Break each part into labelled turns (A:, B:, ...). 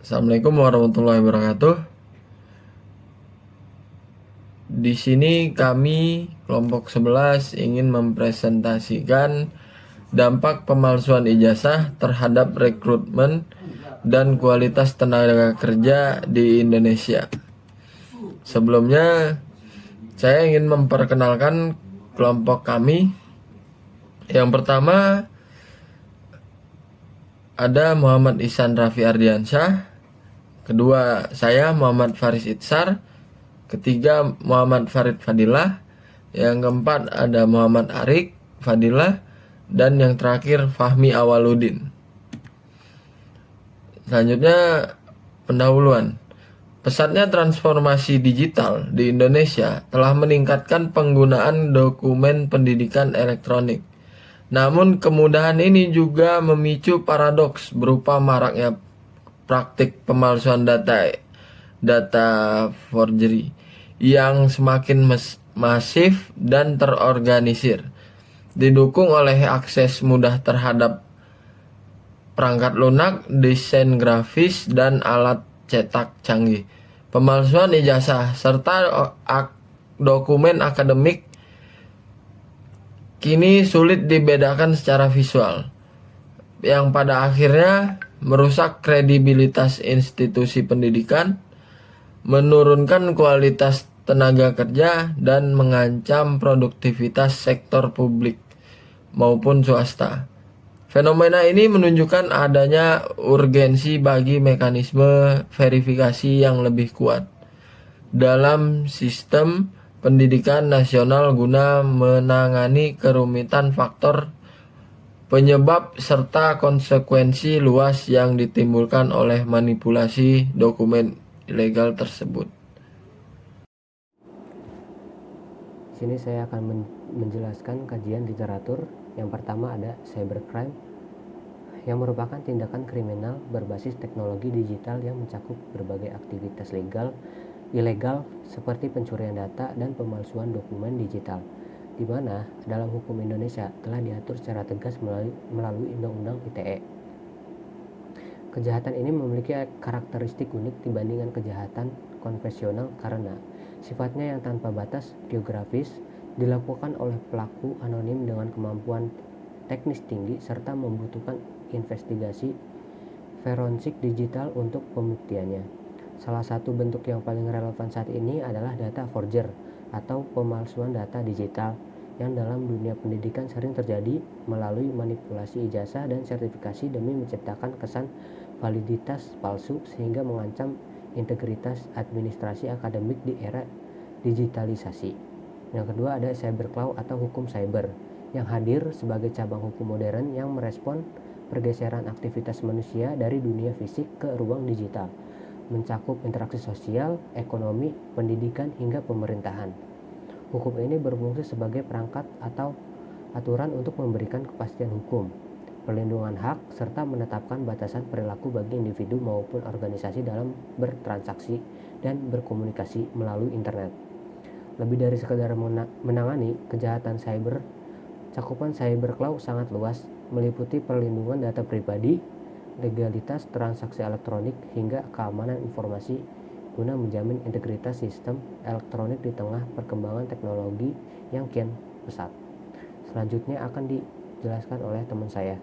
A: Assalamualaikum warahmatullahi wabarakatuh. Di sini kami kelompok 11 ingin mempresentasikan dampak pemalsuan ijazah terhadap rekrutmen dan kualitas tenaga kerja di Indonesia. Sebelumnya, saya ingin memperkenalkan kelompok kami. Yang pertama ada Muhammad Ihsan Raffi Ardiansyah. Kedua, saya Muhammad Faris Itsar. Ketiga, Muhammad Farid Fadilah. Yang keempat ada Muhammad Arik Fadilah. Dan yang terakhir Fahmi Awaludin. Selanjutnya pendahuluan. Pesatnya transformasi digital di Indonesia telah meningkatkan penggunaan dokumen pendidikan elektronik. Namun kemudahan ini juga memicu paradoks berupa maraknya praktik pemalsuan data forgery yang semakin masif dan terorganisir, didukung oleh akses mudah terhadap perangkat lunak, desain grafis, dan alat cetak canggih. Pemalsuan ijazah serta dokumen akademik kini sulit dibedakan secara visual, yang pada akhirnya merusak kredibilitas institusi pendidikan, menurunkan kualitas tenaga kerja, dan mengancam produktivitas sektor publik maupun swasta. Fenomena ini menunjukkan adanya urgensi bagi mekanisme verifikasi yang lebih kuat dalam sistem pendidikan nasional guna menangani kerumitan faktor penyebab serta konsekuensi luas yang ditimbulkan oleh manipulasi dokumen ilegal tersebut.
B: Di sini saya akan menjelaskan kajian literatur. Yang pertama ada cybercrime, yang merupakan tindakan kriminal berbasis teknologi digital yang mencakup berbagai aktivitas ilegal seperti pencurian data dan pemalsuan dokumen digital, di mana dalam hukum Indonesia telah diatur secara tegas melalui Undang-Undang ITE. Kejahatan ini memiliki karakteristik unik dibandingkan kejahatan konvensional karena sifatnya yang tanpa batas geografis, dilakukan oleh pelaku anonim dengan kemampuan teknis tinggi, serta membutuhkan investigasi forensik digital untuk pembuktiannya. Salah satu bentuk yang paling relevan saat ini adalah data forger atau pemalsuan data digital yang dalam dunia pendidikan sering terjadi melalui manipulasi ijazah dan sertifikasi demi menciptakan kesan validitas palsu sehingga mengancam integritas administrasi akademik di era digitalisasi. Yang kedua ada cyberlaw atau hukum cyber yang hadir sebagai cabang hukum modern yang merespon pergeseran aktivitas manusia dari dunia fisik ke ruang digital, mencakup interaksi sosial, ekonomi, pendidikan, hingga pemerintahan. Hukum ini berfungsi sebagai perangkat atau aturan untuk memberikan kepastian hukum, perlindungan hak, serta menetapkan batasan perilaku bagi individu maupun organisasi dalam bertransaksi dan berkomunikasi melalui internet. Lebih dari sekadar menangani kejahatan cyber, cakupan cyberlaw sangat luas, meliputi perlindungan data pribadi, legalitas transaksi elektronik, hingga keamanan informasi guna menjamin integritas sistem elektronik di tengah perkembangan teknologi yang kian pesat. Selanjutnya akan dijelaskan oleh teman saya.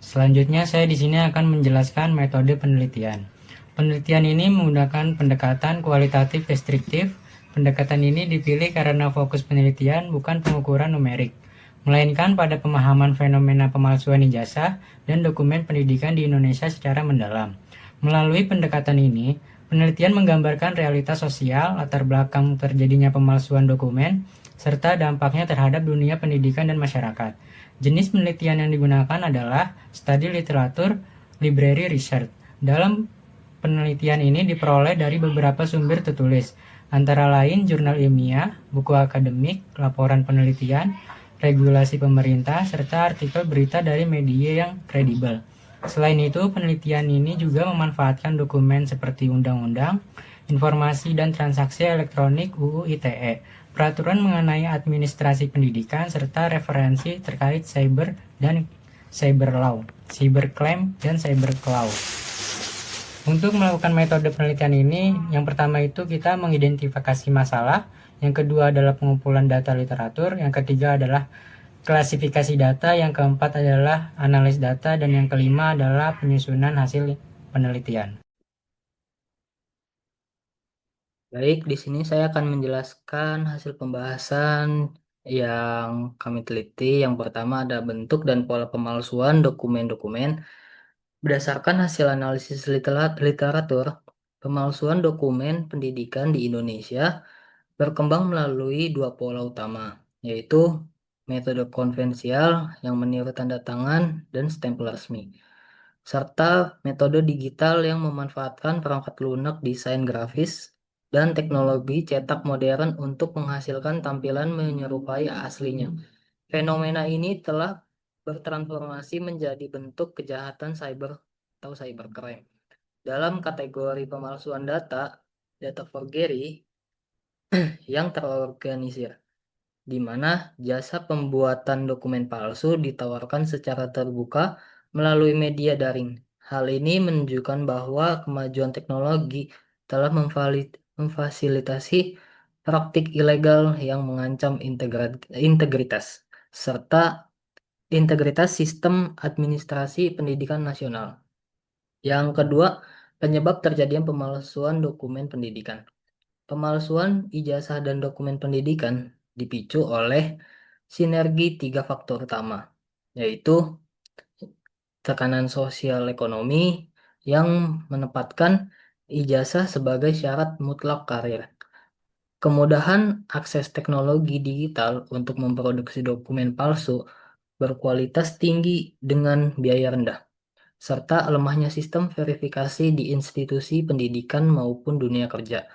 C: Selanjutnya saya di sini akan menjelaskan metode penelitian. Penelitian ini menggunakan pendekatan kualitatif restriktif. Pendekatan ini dipilih karena fokus penelitian bukan pengukuran numerik, melainkan pada pemahaman fenomena pemalsuan ijazah dan dokumen pendidikan di Indonesia secara mendalam. Melalui pendekatan ini, penelitian menggambarkan realitas sosial, latar belakang terjadinya pemalsuan dokumen, serta dampaknya terhadap dunia pendidikan dan masyarakat. Jenis penelitian yang digunakan adalah study literature, library research. Dalam penelitian ini diperoleh dari beberapa sumber tertulis, antara lain jurnal ilmiah, buku akademik, laporan penelitian, regulasi pemerintah, serta artikel berita dari media yang kredibel. Selain itu, penelitian ini juga memanfaatkan dokumen seperti undang-undang, informasi dan transaksi elektronik UU ITE, peraturan mengenai administrasi pendidikan, serta referensi terkait cyber dan cyber law, cyber claim, dan cyber cloud. Untuk melakukan metode penelitian ini, yang pertama itu kita mengidentifikasi masalah, yang kedua adalah pengumpulan data literatur, yang ketiga adalah klasifikasi data, yang keempat adalah analis data, dan yang kelima adalah penyusunan hasil penelitian.
D: Baik, di sini saya akan menjelaskan hasil pembahasan yang kami teliti. Yang pertama ada bentuk dan pola pemalsuan dokumen-dokumen. Berdasarkan hasil analisis literatur, pemalsuan dokumen pendidikan di Indonesia berkembang melalui dua pola utama, yaitu metode konvensional yang meniru tanda tangan dan stempel resmi, serta metode digital yang memanfaatkan perangkat lunak, desain grafis, dan teknologi cetak modern untuk menghasilkan tampilan menyerupai aslinya. Fenomena ini telah bertransformasi menjadi bentuk kejahatan cyber atau cybercrime. Dalam kategori pemalsuan data forgery yang terorganisir, di mana jasa pembuatan dokumen palsu ditawarkan secara terbuka melalui media daring. Hal ini menunjukkan bahwa kemajuan teknologi telah memfasilitasi praktik ilegal yang mengancam integritas serta integritas sistem administrasi pendidikan nasional. Yang kedua, penyebab terjadinya pemalsuan dokumen pendidikan. Pemalsuan ijazah dan dokumen pendidikan dipicu oleh sinergi tiga faktor utama, yaitu tekanan sosial ekonomi yang menempatkan ijazah sebagai syarat mutlak karir, kemudahan akses teknologi digital untuk memproduksi dokumen palsu berkualitas tinggi dengan biaya rendah, serta lemahnya sistem verifikasi di institusi pendidikan maupun dunia kerja.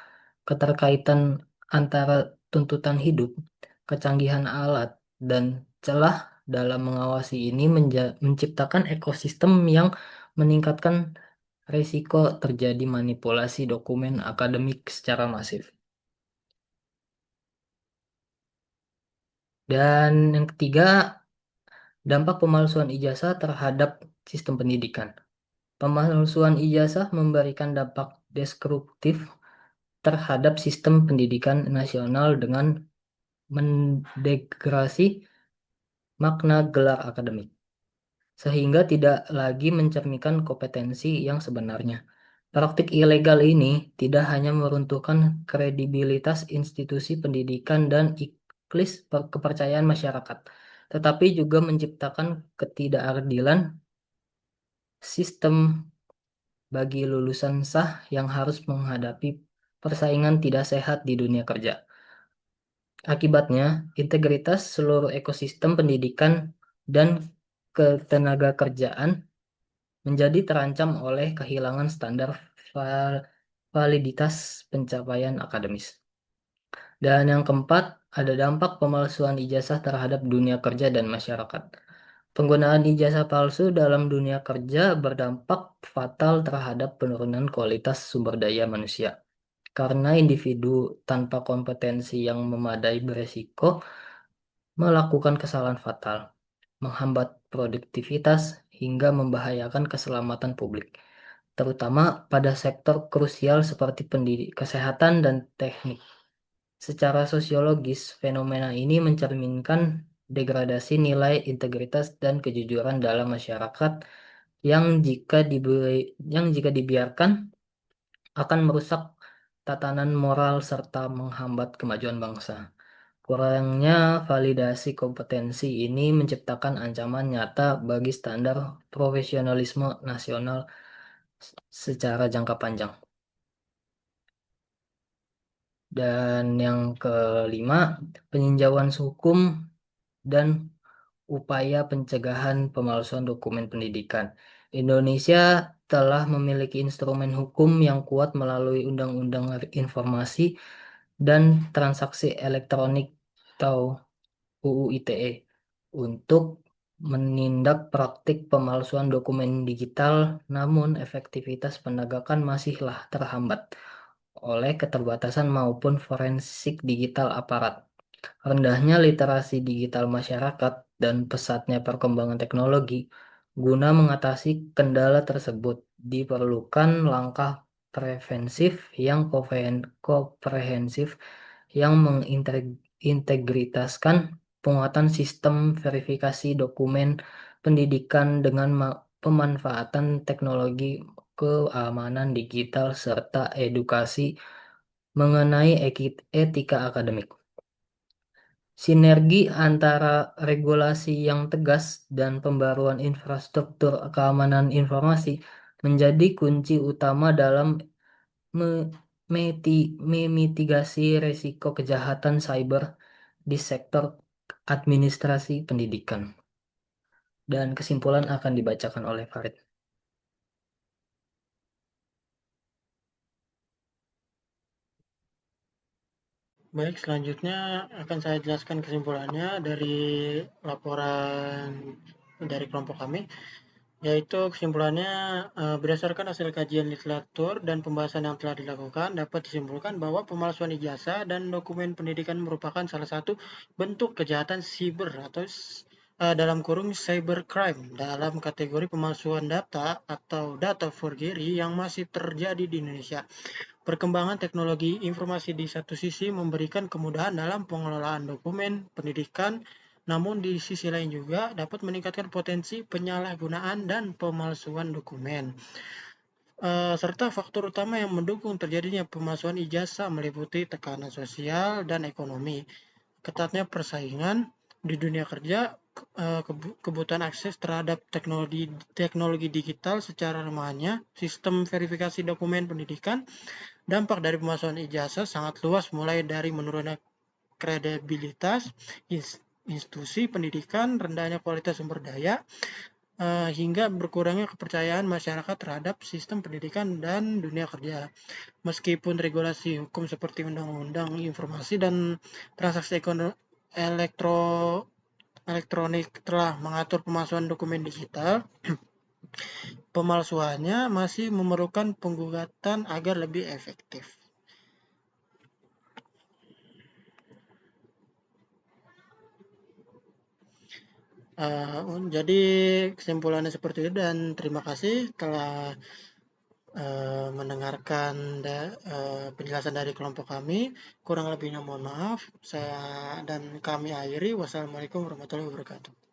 D: Keterkaitan antara tuntutan hidup, kecanggihan alat, dan celah dalam mengawasi ini menciptakan ekosistem yang meningkatkan risiko terjadi manipulasi dokumen akademik secara masif. Dan yang ketiga, dampak pemalsuan ijazah terhadap sistem pendidikan. Pemalsuan ijazah memberikan dampak destruktif terhadap sistem pendidikan nasional dengan mendegradasi makna gelar akademik, sehingga tidak lagi mencerminkan kompetensi yang sebenarnya. Praktik ilegal ini tidak hanya meruntuhkan kredibilitas institusi pendidikan dan iklim kepercayaan masyarakat, tetapi juga menciptakan ketidakadilan sistem bagi lulusan sah yang harus menghadapi persaingan tidak sehat di dunia kerja. Akibatnya, integritas seluruh ekosistem pendidikan dan ketenagakerjaan menjadi terancam oleh kehilangan standar validitas pencapaian akademis. Dan yang keempat, ada dampak pemalsuan ijazah terhadap dunia kerja dan masyarakat. Penggunaan ijazah palsu dalam dunia kerja berdampak fatal terhadap penurunan kualitas sumber daya manusia. Karena individu tanpa kompetensi yang memadai beresiko melakukan kesalahan fatal, menghambat produktivitas, hingga membahayakan keselamatan publik, terutama pada sektor krusial seperti kesehatan dan teknik. Secara sosiologis, fenomena ini mencerminkan degradasi nilai integritas dan kejujuran dalam masyarakat yang jika dibiarkan akan merusak tatanan moral serta menghambat kemajuan bangsa. Kurangnya validasi kompetensi ini menciptakan ancaman nyata bagi standar profesionalisme nasional secara jangka panjang. Dan yang kelima, peninjauan hukum dan upaya pencegahan pemalsuan dokumen pendidikan. Indonesia telah memiliki instrumen hukum yang kuat melalui Undang-Undang Informasi dan Transaksi Elektronik atau UU ITE untuk menindak praktik pemalsuan dokumen digital, namun efektivitas penegakan masihlah terhambat oleh keterbatasan maupun forensik digital aparat. Rendahnya literasi digital masyarakat dan pesatnya perkembangan teknologi Guna mengatasi kendala tersebut, diperlukan langkah preventif yang komprehensif yang mengintegritaskan penguatan sistem verifikasi dokumen pendidikan dengan pemanfaatan teknologi keamanan digital serta edukasi mengenai etika akademik. Sinergi antara regulasi yang tegas dan pembaruan infrastruktur keamanan informasi menjadi kunci utama dalam memitigasi risiko kejahatan cyber di sektor administrasi pendidikan. Dan kesimpulan akan dibacakan oleh Farid.
E: Baik, selanjutnya akan saya jelaskan kesimpulannya dari laporan dari kelompok kami, yaitu kesimpulannya berdasarkan hasil kajian literatur dan pembahasan yang telah dilakukan dapat disimpulkan bahwa pemalsuan ijazah dan dokumen pendidikan merupakan salah satu bentuk kejahatan siber atau dalam kurung cybercrime dalam kategori pemalsuan data atau data forgery yang masih terjadi di Indonesia. Perkembangan teknologi informasi di satu sisi memberikan kemudahan dalam pengelolaan dokumen pendidikan, namun di sisi lain juga dapat meningkatkan potensi penyalahgunaan dan pemalsuan dokumen. Serta faktor utama yang mendukung terjadinya pemalsuan ijazah meliputi tekanan sosial dan ekonomi, ketatnya persaingan di dunia kerja, kebutuhan akses terhadap teknologi digital secara lemahnya, sistem verifikasi dokumen pendidikan. Dampak dari pemalsuan ijazah sangat luas, mulai dari menurunnya kredibilitas institusi pendidikan, rendahnya kualitas sumber daya, hingga berkurangnya kepercayaan masyarakat terhadap sistem pendidikan dan dunia kerja. Meskipun regulasi hukum seperti Undang-Undang Informasi dan Transaksi Elektronik telah mengatur pemalsuan dokumen digital, pemalsuannya masih memerlukan penggugatan agar lebih efektif. Jadi kesimpulannya seperti itu, dan terima kasih telah mendengarkan penjelasan dari kelompok kami. Kurang lebihnya mohon maaf. Saya dan kami akhiri. Wassalamualaikum warahmatullahi wabarakatuh.